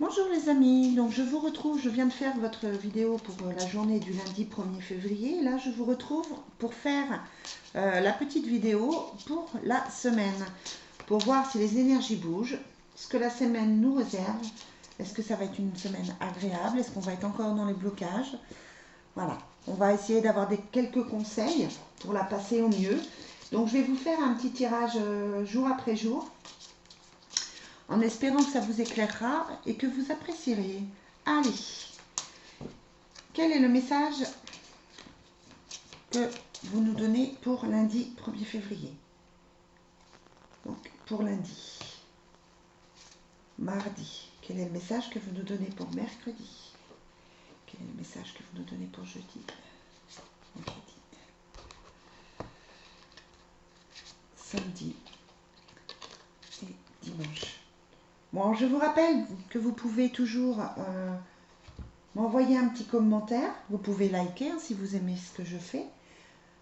Bonjour les amis, donc je vous retrouve, je viens de faire votre vidéo pour la journée du lundi 1er février. Là je vous retrouve pour faire la petite vidéo pour la semaine, pour voir si les énergies bougent, ce que la semaine nous réserve. Est-ce que ça va être une semaine agréable? Est-ce qu'on va être encore dans les blocages? Voilà, on va essayer d'avoir quelques conseils pour la passer au mieux. Donc je vais vous faire un petit tirage jour après jour, en espérant que ça vous éclairera et que vous apprécierez. Allez, quel est le message que vous nous donnez pour lundi 1er février? Donc, pour lundi. Mardi, quel est le message que vous nous donnez pour mercredi? Quel est le message que vous nous donnez pour jeudi? Vendredi. Samedi et dimanche. Bon, je vous rappelle que vous pouvez toujours m'envoyer un petit commentaire. Vous pouvez liker si vous aimez ce que je fais.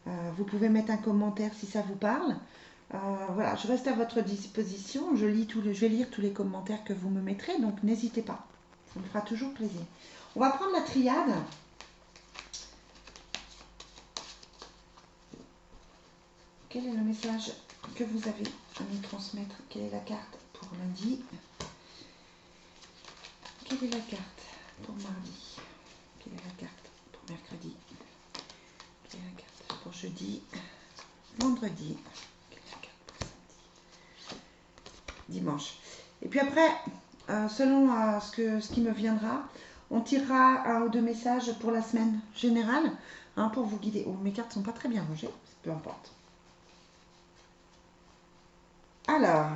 Vous pouvez mettre un commentaire si ça vous parle. Voilà, je reste à votre disposition. Je vais lire tous les commentaires que vous me mettrez, donc n'hésitez pas. Ça me fera toujours plaisir. On va prendre la triade. Quel est le message que vous avez à nous transmettre? Quelle est la carte pour lundi? Quelle est la carte pour mardi? Quelle est la carte pour mercredi? Quelle est la carte pour jeudi? Vendredi? Quelle est la carte pour samedi? Dimanche. Et puis après, selon ce qui me viendra, on tirera un ou deux messages pour la semaine générale, hein, pour vous guider. Oh, mes cartes ne sont pas très bien rangées, peu importe. Alors,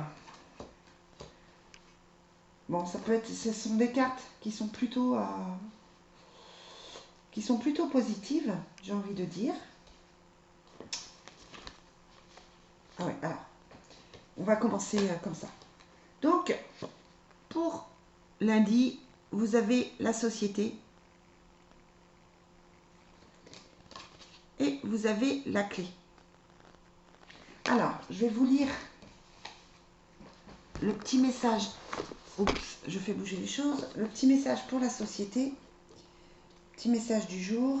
bon, ça peut être, ce sont des cartes qui sont plutôt positives, j'ai envie de dire. Ah ouais, alors, on va commencer comme ça. Donc, pour lundi, vous avez la société et vous avez la clé. Alors, je vais vous lire le petit message. Oups, je fais bouger les choses. Le petit message pour la société. Petit message du jour.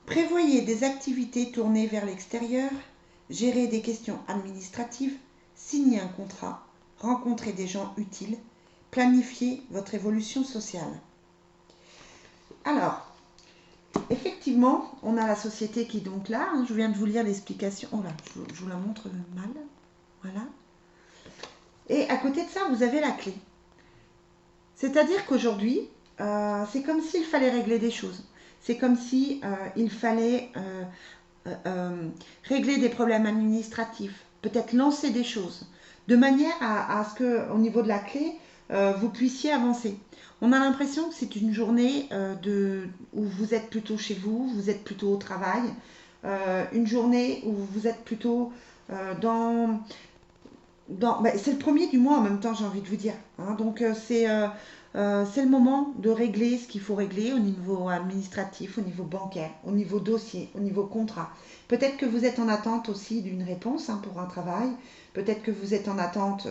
Prévoyez des activités tournées vers l'extérieur, gérez des questions administratives, signez un contrat, rencontrez des gens utiles, planifiez votre évolution sociale. Alors, effectivement, on a la société qui est donc là. Hein, je viens de vous lire l'explication. Oh là, je vous la montre mal. Voilà. Et à côté de ça, vous avez la clé. C'est-à-dire qu'aujourd'hui, c'est comme s'il fallait régler des choses. C'est comme si il fallait régler des problèmes administratifs, peut-être lancer des choses, de manière à ce qu'au niveau de la clé, vous puissiez avancer. On a l'impression que c'est une journée où vous êtes plutôt chez vous, vous êtes plutôt au travail, une journée où vous êtes plutôt c'est le premier du mois en même temps, j'ai envie de vous dire. Hein. Donc c'est le moment de régler ce qu'il faut régler au niveau administratif, au niveau bancaire, au niveau dossier, au niveau contrat. Peut-être que vous êtes en attente aussi d'une réponse, hein, pour un travail. Peut-être que vous êtes en attente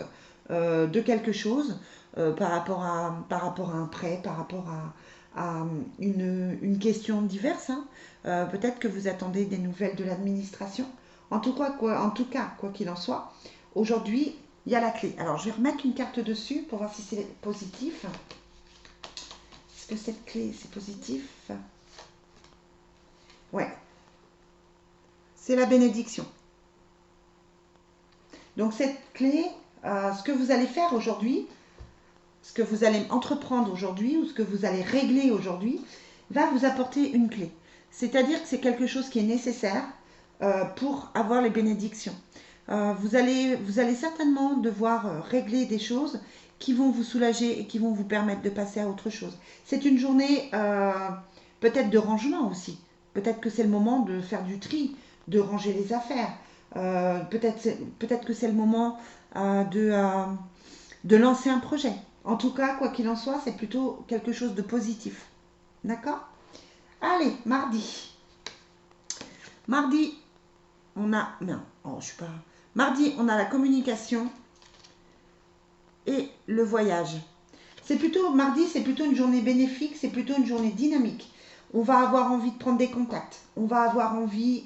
de quelque chose par rapport à un prêt, par rapport à une question diverse. Hein. Peut-être que vous attendez des nouvelles de l'administration. En tout cas, quoi qu'il en soit, aujourd'hui, il y a la clé. Alors, je vais remettre une carte dessus pour voir si c'est positif. Est-ce que cette clé, c'est positif? Ouais. C'est la bénédiction. Donc, cette clé, ce que vous allez faire aujourd'hui, ce que vous allez entreprendre aujourd'hui ou ce que vous allez régler aujourd'hui, va vous apporter une clé. C'est-à-dire que c'est quelque chose qui est nécessaire pour avoir les bénédictions. Vous allez certainement devoir régler des choses qui vont vous soulager et qui vont vous permettre de passer à autre chose. C'est une journée peut-être de rangement aussi. Peut-être que c'est le moment de faire du tri, de ranger les affaires. Peut-être que c'est le moment de lancer un projet. En tout cas, quoi qu'il en soit, c'est plutôt quelque chose de positif. D'accord? Allez, mardi. Mardi, on a... Non, oh, je suis pas... Mardi, on a la communication. et le voyage. C'est plutôt, mardi, c'est plutôt une journée bénéfique, c'est plutôt une journée dynamique. On va avoir envie de prendre des contacts, on va avoir envie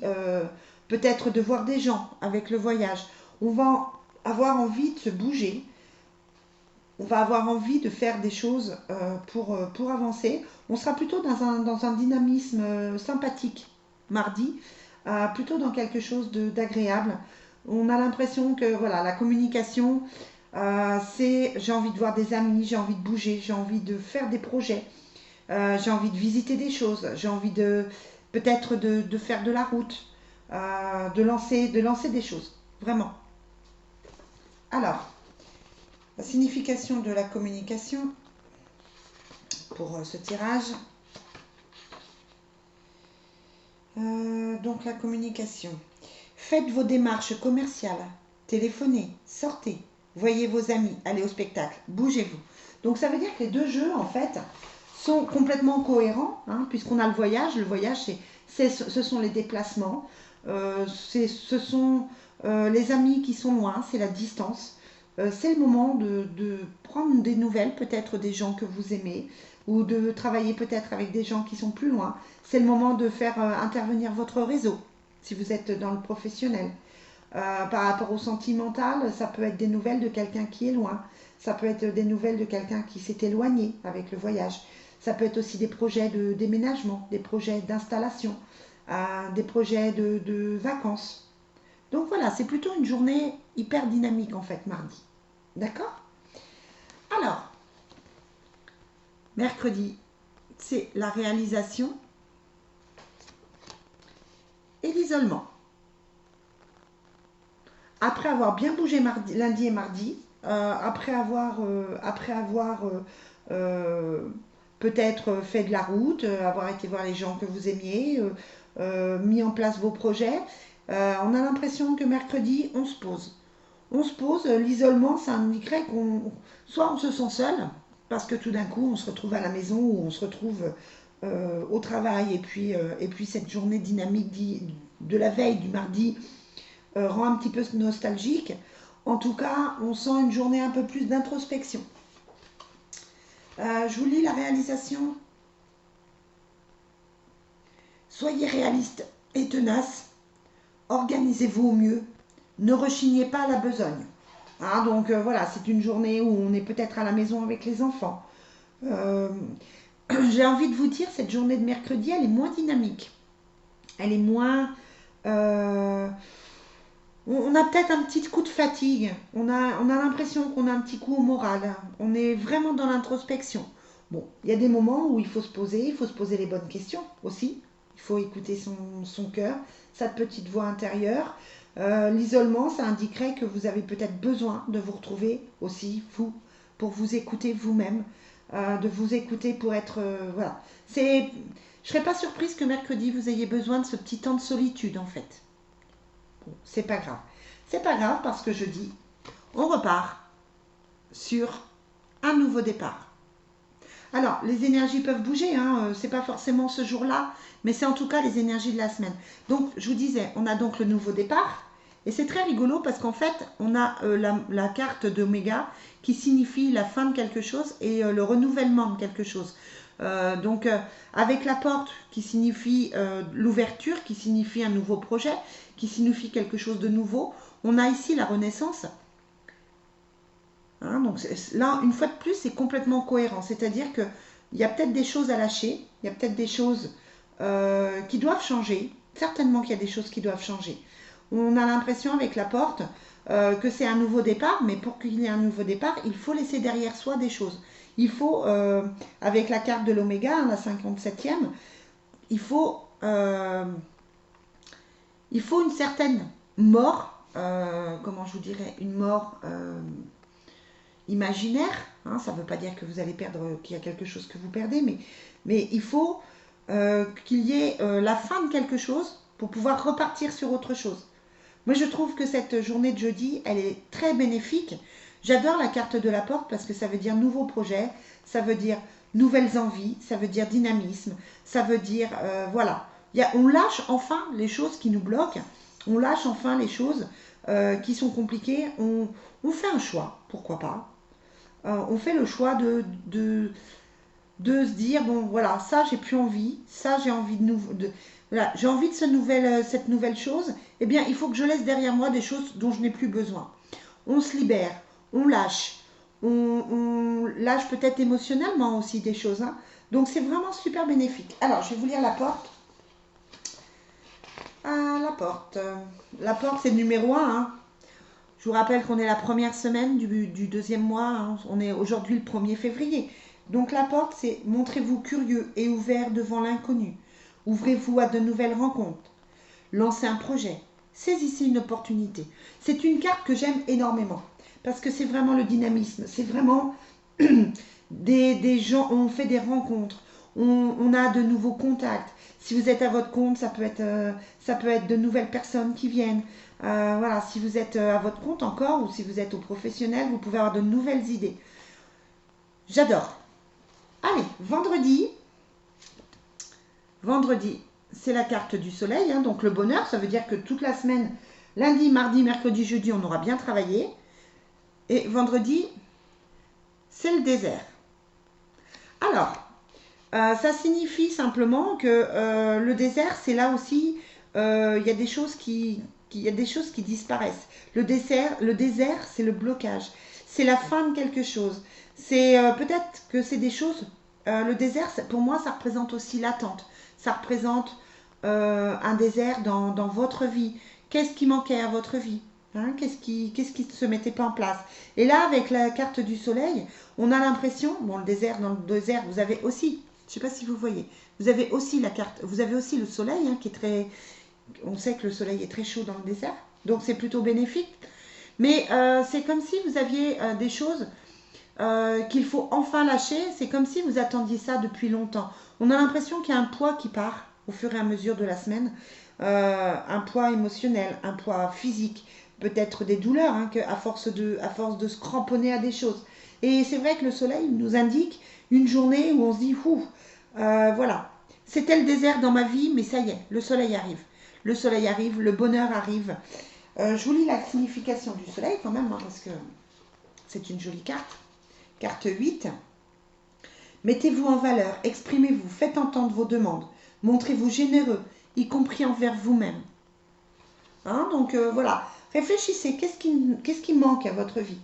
peut-être de voir des gens avec le voyage, on va avoir envie de se bouger, on va avoir envie de faire des choses pour avancer. On sera plutôt dans un dynamisme sympathique mardi, plutôt dans quelque chose d'agréable. On a l'impression que voilà, la communication, c'est j'ai envie de voir des amis, j'ai envie de bouger, j'ai envie de faire des projets, j'ai envie de visiter des choses, j'ai envie de peut-être de faire de la route, de lancer des choses, vraiment. Alors, la signification de la communication pour ce tirage. Donc la communication. Faites vos démarches commerciales, téléphonez, sortez, voyez vos amis, allez au spectacle, bougez-vous. Donc ça veut dire que les deux jeux, en fait, sont complètement cohérents, hein, puisqu'on a le voyage. Le voyage, ce sont les déplacements, ce sont les amis qui sont loin, c'est la distance. C'est le moment de prendre des nouvelles, peut-être des gens que vous aimez, ou de travailler peut-être avec des gens qui sont plus loin. C'est le moment de faire intervenir votre réseau, si vous êtes dans le professionnel. Par rapport au sentimental, ça peut être des nouvelles de quelqu'un qui est loin. Ça peut être des nouvelles de quelqu'un qui s'est éloigné avec le voyage. Ça peut être aussi des projets de déménagement, des projets d'installation, des projets de vacances. Donc voilà, c'est plutôt une journée hyper dynamique en fait, mardi. D'accord? Alors, mercredi, c'est la réalisation et l'isolement. Après avoir bien bougé lundi et mardi, euh, peut-être fait de la route, avoir été voir les gens que vous aimiez, mis en place vos projets, on a l'impression que mercredi, on se pose. On se pose, l'isolement, ça indiquerait qu'on soit on se sent seul, parce que tout d'un coup, on se retrouve à la maison ou on se retrouve au travail, et puis cette journée dynamique de la veille du mardi rend un petit peu nostalgique. En tout cas, on sent une journée un peu plus d'introspection. Je vous lis la réalisation. Soyez réaliste et tenace. Organisez-vous au mieux. Ne rechignez pas à la besogne. Hein, donc voilà, c'est une journée où on est peut-être à la maison avec les enfants. Euh, J'ai envie de vous dire, cette journée de mercredi, elle est moins dynamique. Elle est moins... euh, on a peut-être un petit coup de fatigue. On a l'impression qu'on a un petit coup au moral. On est vraiment dans l'introspection. Bon, il y a des moments où il faut se poser les bonnes questions aussi. Il faut écouter son cœur, sa petite voix intérieure. L'isolement, ça indiquerait que vous avez peut-être besoin de vous retrouver aussi, vous, pour vous écouter vous-même, de vous écouter pour être... voilà. Je ne serais pas surprise que mercredi, vous ayez besoin de ce petit temps de solitude, en fait. Bon, c'est pas grave. C'est pas grave parce que je dis, on repart sur un nouveau départ. Alors, les énergies peuvent bouger, hein, c'est pas forcément ce jour-là, mais c'est en tout cas les énergies de la semaine. Donc, je vous disais, on a donc le nouveau départ, et c'est très rigolo parce qu'en fait, on a la carte d'Oméga qui signifie la fin de quelque chose et le renouvellement de quelque chose. Donc, avec la porte qui signifie l'ouverture, qui signifie un nouveau projet, qui signifie quelque chose de nouveau, on a ici la renaissance. Hein, donc là, une fois de plus, c'est complètement cohérent. C'est-à-dire qu'il y a peut-être des choses à lâcher, il y a peut-être des choses qui doivent changer. Certainement qu'il y a des choses qui doivent changer. On a l'impression avec la porte que c'est un nouveau départ, mais pour qu'il y ait un nouveau départ, il faut laisser derrière soi des choses. Il faut, avec la carte de l'oméga, la 57e, il faut, euh, il faut une certaine mort, comment je vous dirais, une mort imaginaire. Hein, ça ne veut pas dire que vous allez perdre, qu'il y a quelque chose que vous perdez, mais il faut qu'il y ait la fin de quelque chose pour pouvoir repartir sur autre chose. Moi, je trouve que cette journée de jeudi, elle est très bénéfique. J'adore la carte de la porte parce que ça veut dire nouveau projet, ça veut dire nouvelles envies, ça veut dire dynamisme, ça veut dire, voilà. On lâche enfin les choses qui nous bloquent, on lâche enfin les choses qui sont compliquées, on fait un choix, pourquoi pas. on fait le choix de se dire, bon voilà, ça j'ai plus envie, ça j'ai envie voilà, j'ai envie de cette nouvelle chose, eh bien il faut que je laisse derrière moi des choses dont je n'ai plus besoin. On se libère, on lâche, on lâche peut-être émotionnellement aussi des choses, hein. Donc c'est vraiment super bénéfique. Alors je vais vous lire la porte. Ah, la porte. La porte, c'est le numéro un, hein. Je vous rappelle qu'on est la première semaine du deuxième mois, hein. On est aujourd'hui le 1er février. Donc la porte, c'est montrez-vous curieux et ouvert devant l'inconnu. Ouvrez-vous à de nouvelles rencontres. Lancez un projet. Saisissez une opportunité. C'est une carte que j'aime énormément parce que c'est vraiment le dynamisme. C'est vraiment des gens, on fait des rencontres, on a de nouveaux contacts. Si vous êtes à votre compte, ça peut être de nouvelles personnes qui viennent. Voilà, si vous êtes à votre compte encore ou si vous êtes au professionnel, vous pouvez avoir de nouvelles idées. J'adore. Allez, vendredi. Vendredi, c'est la carte du soleil, hein, donc le bonheur, ça veut dire que toute la semaine, lundi, mardi, mercredi, jeudi, on aura bien travaillé. Et vendredi, c'est le désert. Alors, ça signifie simplement que le désert, c'est là aussi, il y a des choses il y a des choses qui disparaissent. Le désert, c'est le blocage. C'est la fin de quelque chose. C'est peut-être que c'est des choses. Le désert, pour moi, ça représente aussi l'attente. Ça représente un désert dans votre vie. Qu'est-ce qui manquait à votre vie, hein? Qu'est-ce qui ne se mettait pas en place? Et là, avec la carte du soleil, on a l'impression, bon, dans le désert, vous avez aussi, je ne sais pas si vous voyez, vous avez aussi la carte, vous avez aussi le soleil, hein, qui est très, on sait que le soleil est très chaud dans le désert, donc c'est plutôt bénéfique. Mais c'est comme si vous aviez des choses qu'il faut enfin lâcher. C'est comme si vous attendiez ça depuis longtemps. On a l'impression qu'il y a un poids qui part au fur et à mesure de la semaine, un poids émotionnel, un poids physique, peut-être des douleurs, hein, à force de se cramponner à des choses. Et c'est vrai que le soleil nous indique une journée où on se dit, ouh, voilà, c'était le désert dans ma vie, mais ça y est, le soleil arrive. Le soleil arrive, le bonheur arrive. Je vous lis la signification du soleil quand même, hein, parce que c'est une jolie carte. Carte 8. Mettez-vous en valeur, exprimez-vous, faites entendre vos demandes, montrez-vous généreux, y compris envers vous-même. Hein, donc voilà, réfléchissez, qu'est-ce qui manque à votre vie?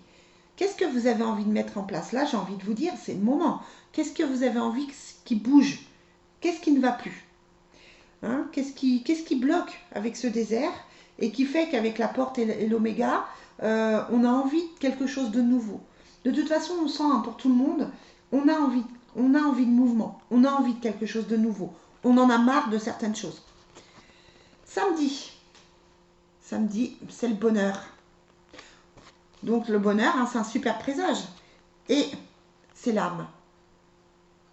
Qu'est-ce que vous avez envie de mettre en place? Là, j'ai envie de vous dire, c'est le moment. Qu'est-ce que vous avez envie qui bouge? Qu'est-ce qui ne va plus? Hein, qu'est-ce qui bloque avec ce désert et qui fait qu'avec la porte et l'oméga, on a envie de quelque chose de nouveau. De toute façon, on sent, hein, pour tout le monde, on a envie de mouvement, on a envie de quelque chose de nouveau. On en a marre de certaines choses. Samedi, samedi, c'est le bonheur. Donc le bonheur, hein, c'est un super présage. Et c'est l'âme.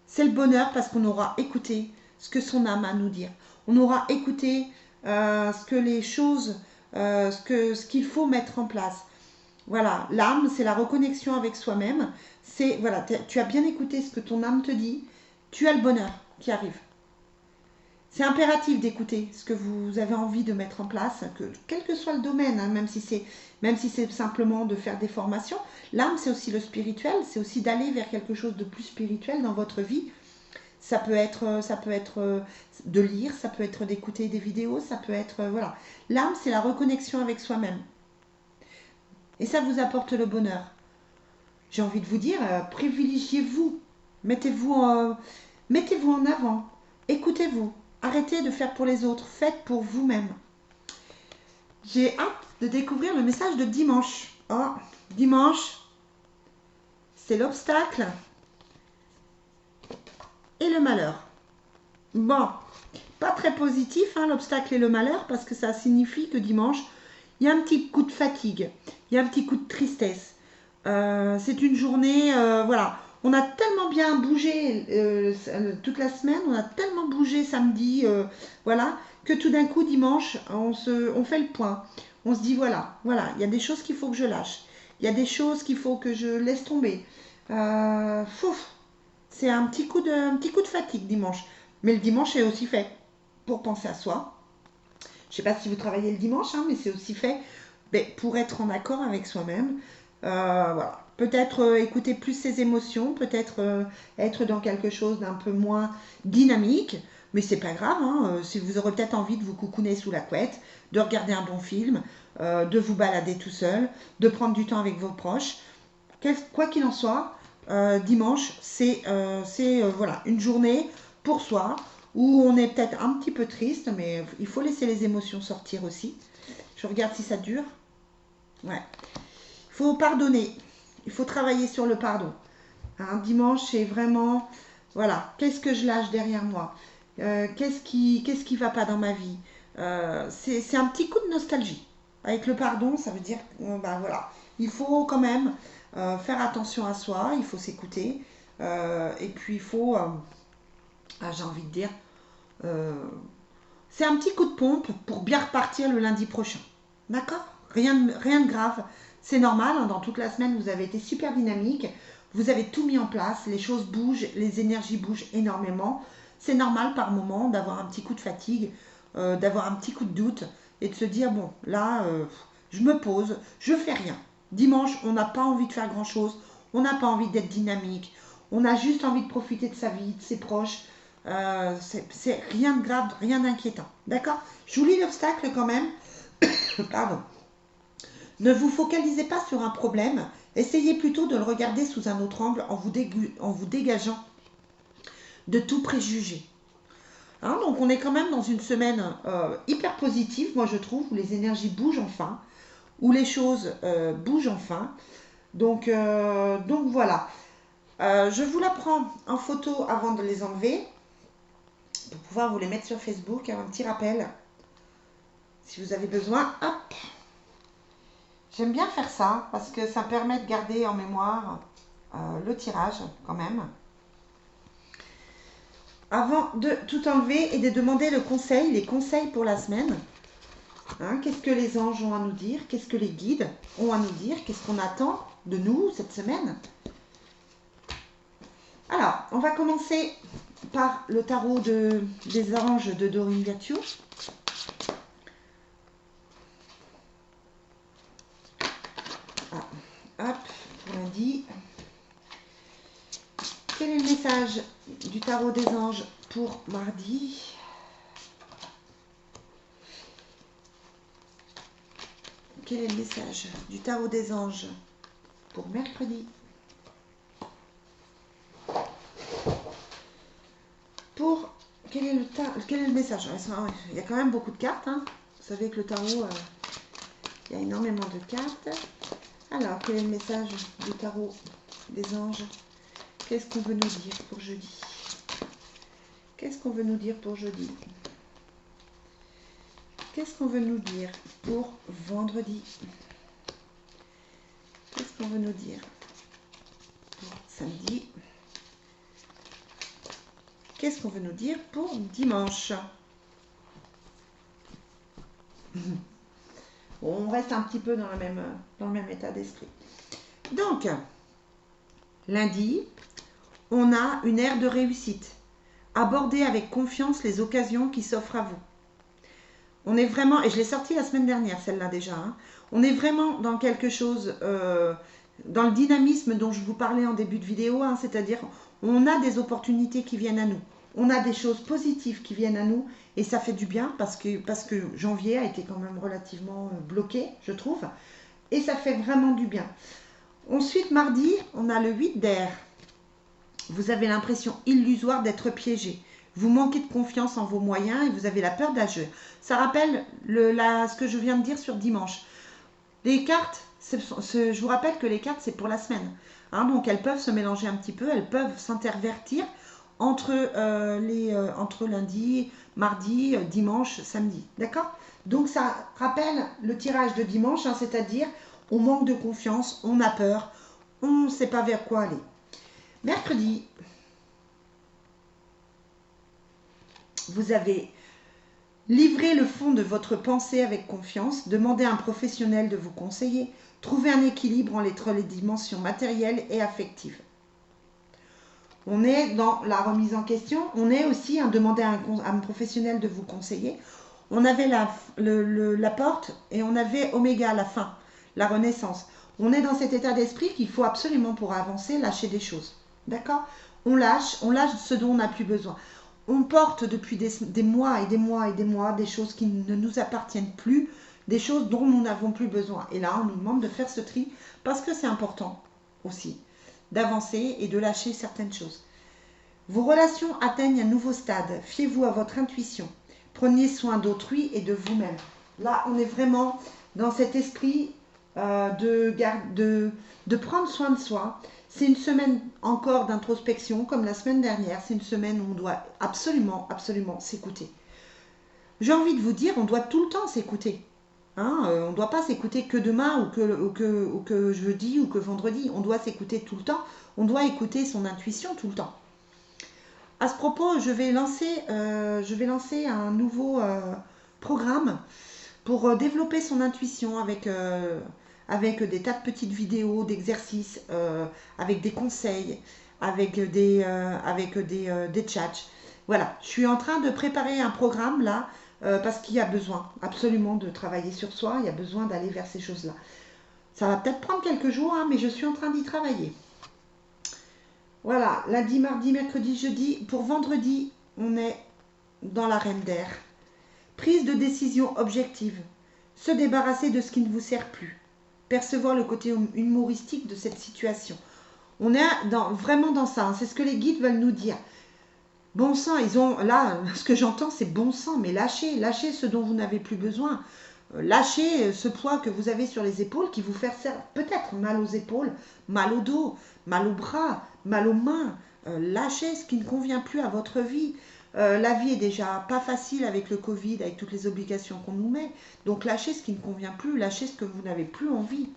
C'est le bonheur parce qu'on aura écouté ce que son âme a à nous dire. On aura écouté ce que les choses, ce qu'il faut mettre en place. Voilà, l'âme, c'est la reconnexion avec soi-même. C'est, voilà, tu as bien écouté ce que ton âme te dit. Tu as le bonheur qui arrive. C'est impératif d'écouter ce que vous avez envie de mettre en place, quel que soit le domaine, hein, même si c'est simplement de faire des formations. L'âme, c'est aussi le spirituel, c'est aussi d'aller vers quelque chose de plus spirituel dans votre vie. Ça peut être de lire, ça peut être d'écouter des vidéos, ça peut être, voilà. L'âme, c'est la reconnexion avec soi-même. Et ça vous apporte le bonheur. J'ai envie de vous dire, privilégiez-vous, mettez-vous en avant, écoutez-vous, arrêtez de faire pour les autres, faites pour vous-même. J'ai hâte de découvrir le message de dimanche. Oh, dimanche, c'est l'obstacle et le malheur. Bon, pas très positif, hein, l'obstacle et le malheur, parce que ça signifie que dimanche, il y a un petit coup de fatigue, il y a un petit coup de tristesse. C'est une journée, voilà, on a tellement bien bougé toute la semaine, on a tellement bougé samedi, voilà, que tout d'un coup, dimanche, on fait le point. On se dit, voilà, il y a des choses qu'il faut que je lâche. Il y a des choses qu'il faut que je laisse tomber. C'est un petit coup de fatigue dimanche. Mais le dimanche est aussi fait pour penser à soi. Je ne sais pas si vous travaillez le dimanche, hein, mais c'est aussi fait pour être en accord avec soi-même, Voilà. Peut-être écouter plus ses émotions, peut-être être dans quelque chose d'un peu moins dynamique, mais c'est pas grave, hein, si vous aurez peut-être envie de vous coucouner sous la couette, de regarder un bon film, de vous balader tout seul, de prendre du temps avec vos proches. Quoi qu'il en soit, dimanche, c'est voilà, une journée pour soi où on est peut-être un petit peu triste, mais il faut laisser les émotions sortir aussi. Je regarde si ça dure. Ouais. Il faut pardonner. Il faut travailler sur le pardon. Un dimanche, c'est vraiment, voilà, qu'est-ce que je lâche derrière moi. Qu'est-ce qui va pas dans ma vie. C'est un petit coup de nostalgie. Avec le pardon, ça veut dire, bah voilà, il faut quand même faire attention à soi, il faut s'écouter, et puis il faut, j'ai envie de dire, euh, c'est un petit coup de pompe pour bien repartir le lundi prochain. D'accord? Rien de grave. C'est normal, hein, dans toute la semaine, vous avez été super dynamique. Vous avez tout mis en place. Les choses bougent, les énergies bougent énormément. C'est normal par moment d'avoir un petit coup de fatigue, d'avoir un petit coup de doute et de se dire, bon, là, je me pose, je fais rien. Dimanche, on n'a pas envie de faire grand-chose. On n'a pas envie d'être dynamique. On a juste envie de profiter de sa vie, de ses proches. C'est rien de grave, rien d'inquiétant. D'accord? Je vous lis l'obstacle quand même. Pardon. Ne vous focalisez pas sur un problème. Essayez plutôt de le regarder sous un autre angle en vous dégageant de tout préjugé. Hein, donc on est quand même dans une semaine hyper positive, moi je trouve, où les énergies bougent enfin, où les choses bougent enfin. Donc voilà. Je vous la prends en photo avant de les enlever pour pouvoir vous les mettre sur Facebook. Un petit rappel si vous avez besoin. Hop. J'aime bien faire ça parce que ça permet de garder en mémoire le tirage quand même. Avant de tout enlever et de demander les conseils pour la semaine. Hein, qu'est-ce que les anges ont à nous dire? Qu'est-ce que les guides ont à nous dire? Qu'est-ce qu'on attend de nous cette semaine? Alors, on va commencer par le tarot des anges de Doreen Virtue. Hop, pour lundi. Quel est le message du tarot des anges pour mardi? Quel est le message du tarot des anges pour mercredi? Pour quel est le message? Il y a quand même beaucoup de cartes. Hein. Vous savez que le tarot, il y a énormément de cartes. Alors, quel est le message du tarot des anges? Qu'est-ce qu'on veut nous dire pour jeudi? Qu'est-ce qu'on veut nous dire pour jeudi? Qu'est-ce qu'on veut nous dire pour vendredi? Qu'est-ce qu'on veut nous dire pour samedi? Qu'est-ce qu'on veut nous dire pour dimanche? Bon, on reste un petit peu dans le même état d'esprit. Donc, lundi, on a une ère de réussite. Abordez avec confiance les occasions qui s'offrent à vous. On est vraiment, et je l'ai sortie la semaine dernière, celle-là déjà, hein, on est vraiment dans quelque chose, dans le dynamisme dont je vous parlais en début de vidéo, hein, c'est-à-dire on a des opportunités qui viennent à nous, on a des choses positives qui viennent à nous, et ça fait du bien parce que janvier a été quand même relativement bloqué, je trouve, et ça fait vraiment du bien. Ensuite, mardi, on a le 8 d'air. Vous avez l'impression illusoire d'être piégé. Vous manquez de confiance en vos moyens et vous avez la peur d'agir. Ça rappelle ce que je viens de dire sur dimanche. Les cartes, je vous rappelle que les cartes, c'est pour la semaine. Hein, donc elles peuvent se mélanger un petit peu, elles peuvent s'intervertir entre lundi, mardi, dimanche, samedi. D'accord? Donc ça rappelle le tirage de dimanche, hein, c'est-à-dire on manque de confiance, on a peur, on ne sait pas vers quoi aller. Mercredi, vous avez livré le fond de votre pensée avec confiance, demandez à un professionnel de vous conseiller, trouvez un équilibre entre les dimensions matérielles et affectives. On est dans la remise en question, on est aussi à demander à un professionnel de vous conseiller. On avait la porte et on avait Oméga à la fin, la renaissance. On est dans cet état d'esprit qu'il faut absolument pour avancer lâcher des choses. D'accord? On lâche ce dont on n'a plus besoin. On porte depuis des mois et des mois et des mois des choses qui ne nous appartiennent plus, des choses dont nous n'avons plus besoin. Et là, on nous demande de faire ce tri parce que c'est important aussi d'avancer et de lâcher certaines choses. Vos relations atteignent un nouveau stade. Fiez-vous à votre intuition. Prenez soin d'autrui et de vous-même. Là, on est vraiment dans cet esprit de prendre soin de soi. C'est une semaine encore d'introspection, comme la semaine dernière. C'est une semaine où on doit absolument, absolument s'écouter. J'ai envie de vous dire, on doit tout le temps s'écouter. Hein, on ne doit pas s'écouter que demain ou que jeudi ou que vendredi. On doit s'écouter tout le temps. On doit écouter son intuition tout le temps. À ce propos, je vais lancer un nouveau programme pour développer son intuition avec des tas de petites vidéos, d'exercices, avec des conseils, avec des chats. Voilà, je suis en train de préparer un programme là parce qu'il y a besoin absolument de travailler sur soi, il y a besoin d'aller vers ces choses-là. Ça va peut-être prendre quelques jours, hein, mais je suis en train d'y travailler. Voilà, lundi, mardi, mercredi, jeudi. Pour vendredi, on est dans l'arène d'air. Prise de décision objective. Se débarrasser de ce qui ne vous sert plus. Percevoir le côté humoristique de cette situation. On est vraiment dans ça. Hein. C'est ce que les guides veulent nous dire. Bon sang, là, ce que j'entends, c'est bon sang, mais lâchez ce dont vous n'avez plus besoin. Lâchez ce poids que vous avez sur les épaules qui vous fait peut-être mal aux épaules, mal au dos, mal aux bras, mal aux mains. Lâchez ce qui ne convient plus à votre vie. La vie est déjà pas facile avec le Covid, avec toutes les obligations qu'on nous met. Donc lâchez ce qui ne convient plus, lâchez ce que vous n'avez plus envie.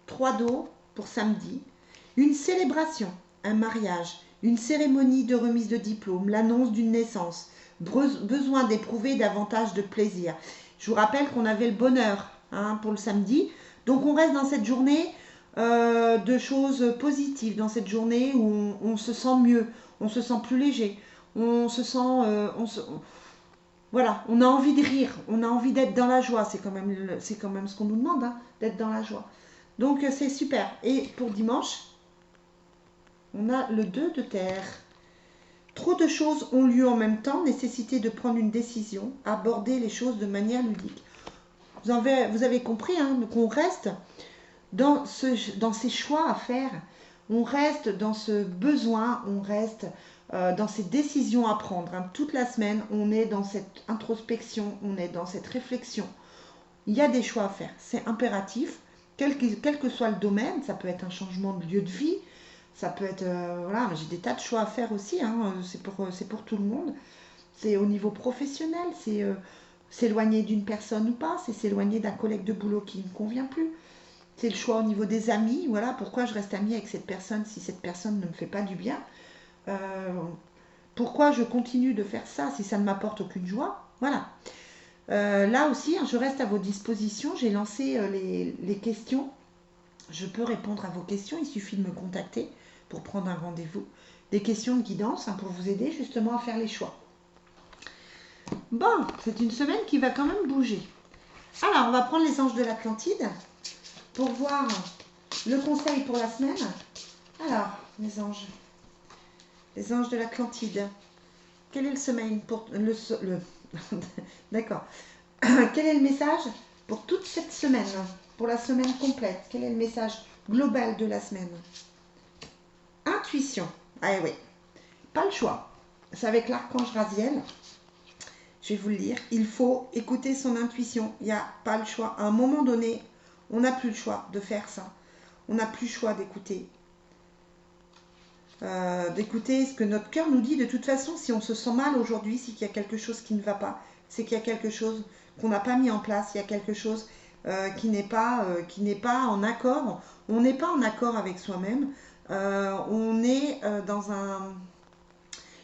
3 d'eau pour samedi. Une célébration, un mariage, une cérémonie de remise de diplôme, l'annonce d'une naissance. Besoin d'éprouver davantage de plaisir. Je vous rappelle qu'on avait le bonheur pour le samedi. Donc on reste dans cette journée de choses positives, dans cette journée où on se sent mieux, on se sent plus léger, on se sent... voilà, on a envie de rire, on a envie d'être dans la joie. C'est quand même ce qu'on nous demande, d'être dans la joie. Donc c'est super. Et pour dimanche, on a le 2 de terre. Trop de choses ont lieu en même temps, nécessité de prendre une décision, aborder les choses de manière ludique. Vous avez compris qu'on reste dans ces choix à faire, on reste dans ce besoin, on reste dans ces décisions à prendre. Toute la semaine, on est dans cette introspection, on est dans cette réflexion. Il y a des choix à faire, c'est impératif, quel que soit le domaine, ça peut être un changement de lieu de vie, ça peut être, voilà, j'ai des tas de choix à faire aussi, c'est pour tout le monde. C'est au niveau professionnel, c'est s'éloigner d'une personne ou pas, c'est s'éloigner d'un collègue de boulot qui ne me convient plus. C'est le choix au niveau des amis, voilà, pourquoi je reste amie avec cette personne si cette personne ne me fait pas du bien. Pourquoi je continue de faire ça si ça ne m'apporte aucune joie. Voilà. Là aussi, je reste à vos dispositions, j'ai lancé les questions. Je peux répondre à vos questions, il suffit de me contacter pour prendre un rendez-vous. Des questions de guidance pour vous aider justement à faire les choix. Bon, c'est une semaine qui va quand même bouger. Alors, on va prendre les anges de l'Atlantide pour voir le conseil pour la semaine. Alors, les anges de l'Atlantide. Quel est le sommeil pour D'accord. Quel est le message pour toute cette semaine, pour la semaine complète? Quel est le message global de la semaine? Intuition. Ah oui, pas le choix. C'est avec l'archange Raziel. Je vais vous le dire. Il faut écouter son intuition. Il n'y a pas le choix. À un moment donné, on n'a plus le choix de faire ça. On n'a plus le choix d'écouter. D'écouter ce que notre cœur nous dit. De toute façon, si on se sent mal aujourd'hui, c'est qu'il y a quelque chose qui ne va pas. C'est qu'il y a quelque chose qu'on n'a pas mis en place. Il y a quelque chose qui n'est pas en accord. On n'est pas en accord avec soi-même. On est dans un...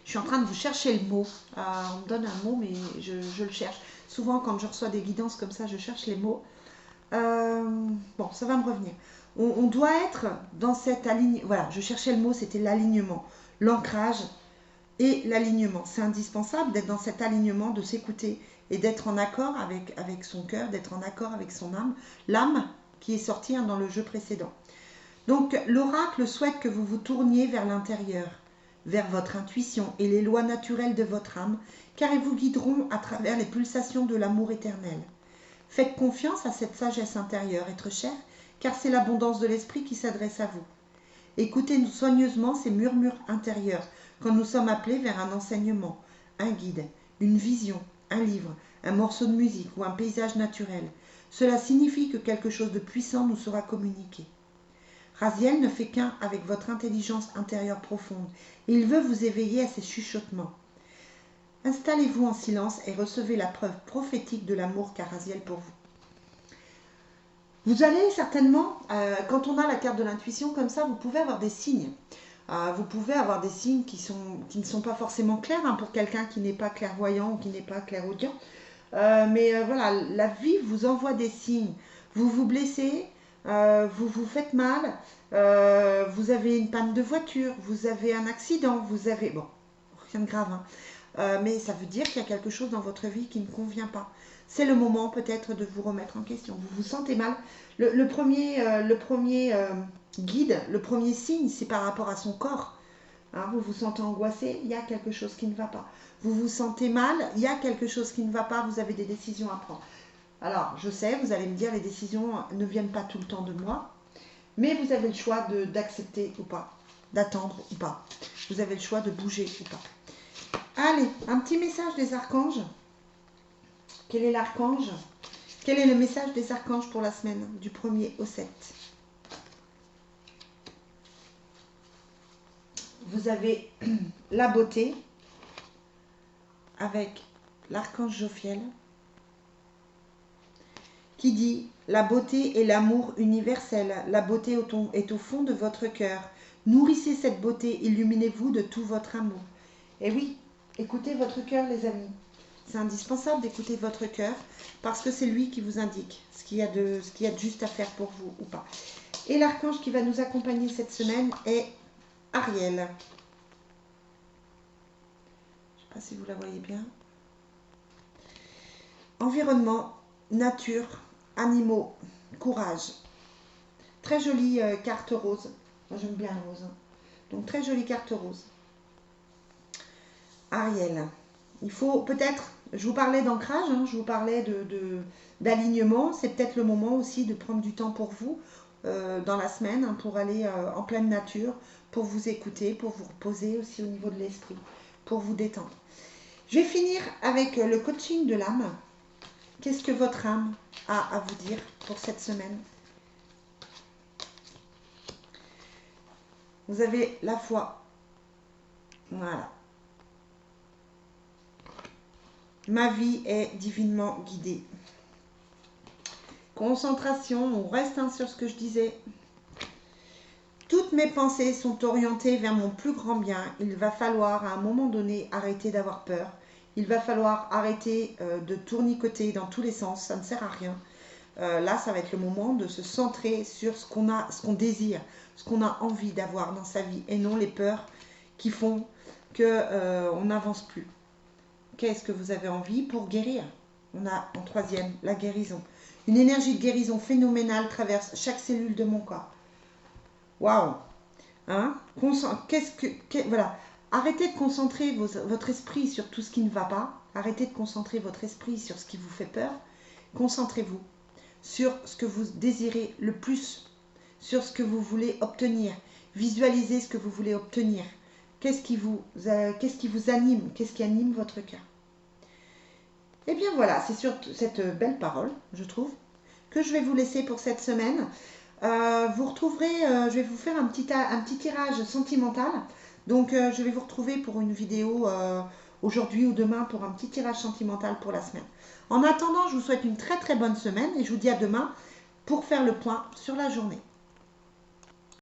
Je suis en train de vous chercher le mot. On me donne un mot, mais je le cherche. Souvent, quand je reçois des guidances comme ça, je cherche les mots. Bon, ça va me revenir. On doit être dans cet alignement. Voilà, je cherchais le mot, c'était l'alignement. L'ancrage et l'alignement. C'est indispensable d'être dans cet alignement, de s'écouter et d'être en accord avec son cœur, d'être en accord avec son âme. L'âme, qui est sorti dans le jeu précédent. Donc l'oracle souhaite que vous vous tourniez vers l'intérieur, vers votre intuition et les lois naturelles de votre âme, car ils vous guideront à travers les pulsations de l'amour éternel. Faites confiance à cette sagesse intérieure, être cher, car c'est l'abondance de l'esprit qui s'adresse à vous. Écoutez soigneusement ces murmures intérieurs quand nous sommes appelés vers un enseignement, un guide, une vision, un livre, un morceau de musique ou un paysage naturel. Cela signifie que quelque chose de puissant nous sera communiqué. Raziel ne fait qu'un avec votre intelligence intérieure profonde et il veut vous éveiller à ses chuchotements. Installez-vous en silence et recevez la preuve prophétique de l'amour qu'a Raziel pour vous. Vous allez certainement, quand on a la carte de l'intuition comme ça, vous pouvez avoir des signes. Vous pouvez avoir des signes qui ne sont pas forcément clairs pour quelqu'un qui n'est pas clairvoyant ou qui n'est pas clairaudient. Mais voilà, la vie vous envoie des signes. Vous vous blessez, vous vous faites mal, vous avez une panne de voiture, vous avez un accident, vous avez... Bon, rien de grave, mais ça veut dire qu'il y a quelque chose dans votre vie qui ne convient pas. C'est le moment peut-être de vous remettre en question. Vous vous sentez mal. Le premier guide, le premier signe, c'est par rapport à son corps. Vous vous sentez angoissé, il y a quelque chose qui ne va pas. Vous vous sentez mal, il y a quelque chose qui ne va pas, vous avez des décisions à prendre. Alors, je sais, vous allez me dire, les décisions ne viennent pas tout le temps de moi, mais vous avez le choix d'accepter ou pas, d'attendre ou pas. Vous avez le choix de bouger ou pas. Allez, un petit message des archanges. Quel est l'archange? Quel est le message des archanges pour la semaine du 1er au 7? Vous avez la beauté avec l'archange Jophiel qui dit « La beauté est l'amour universel. La beauté est au fond de votre cœur. Nourrissez cette beauté, illuminez-vous de tout votre amour. » Et oui, écoutez votre cœur les amis. C'est indispensable d'écouter votre cœur parce que c'est lui qui vous indique ce qu'il y a de juste à faire pour vous ou pas. Et l'archange qui va nous accompagner cette semaine est Ariel. Je ne sais pas si vous la voyez bien. Environnement, nature, animaux, courage. Très jolie carte rose. Moi j'aime bien le rose. Donc très jolie carte rose. Ariel. Il faut peut-être, je vous parlais d'ancrage, je vous parlais d'alignement. C'est peut-être le moment aussi de prendre du temps pour vous dans la semaine, pour aller en pleine nature, pour vous écouter, pour vous reposer aussi au niveau de l'esprit, pour vous détendre. Je vais finir avec le coaching de l'âme. Qu'est-ce que votre âme a à vous dire pour cette semaine? Vous avez la foi. Voilà. Ma vie est divinement guidée. Concentration, on reste sur ce que je disais. Toutes mes pensées sont orientées vers mon plus grand bien. Il va falloir à un moment donné arrêter d'avoir peur. Il va falloir arrêter de tournicoter dans tous les sens, ça ne sert à rien. Là, ça va être le moment de se centrer sur ce qu'on désire, ce qu'on a envie d'avoir dans sa vie et non les peurs qui font qu'on n'avance plus. Qu'est-ce que vous avez envie pour guérir? On a en troisième la guérison. Une énergie de guérison phénoménale traverse chaque cellule de mon corps. Waouh! Voilà. Arrêtez de concentrer votre esprit sur tout ce qui ne va pas. Arrêtez de concentrer votre esprit sur ce qui vous fait peur. Concentrez-vous sur ce que vous désirez le plus, sur ce que vous voulez obtenir. Visualisez ce que vous voulez obtenir. Qu'est-ce qui vous anime? Qu'est-ce qui anime votre cœur? Et bien voilà, c'est sur cette belle parole, je trouve, que je vais vous laisser pour cette semaine. Vous retrouverez, je vais vous faire un petit tirage sentimental. Donc je vais vous retrouver pour une vidéo aujourd'hui ou demain pour un petit tirage sentimental pour la semaine. En attendant, je vous souhaite une très très bonne semaine et je vous dis à demain pour faire le point sur la journée.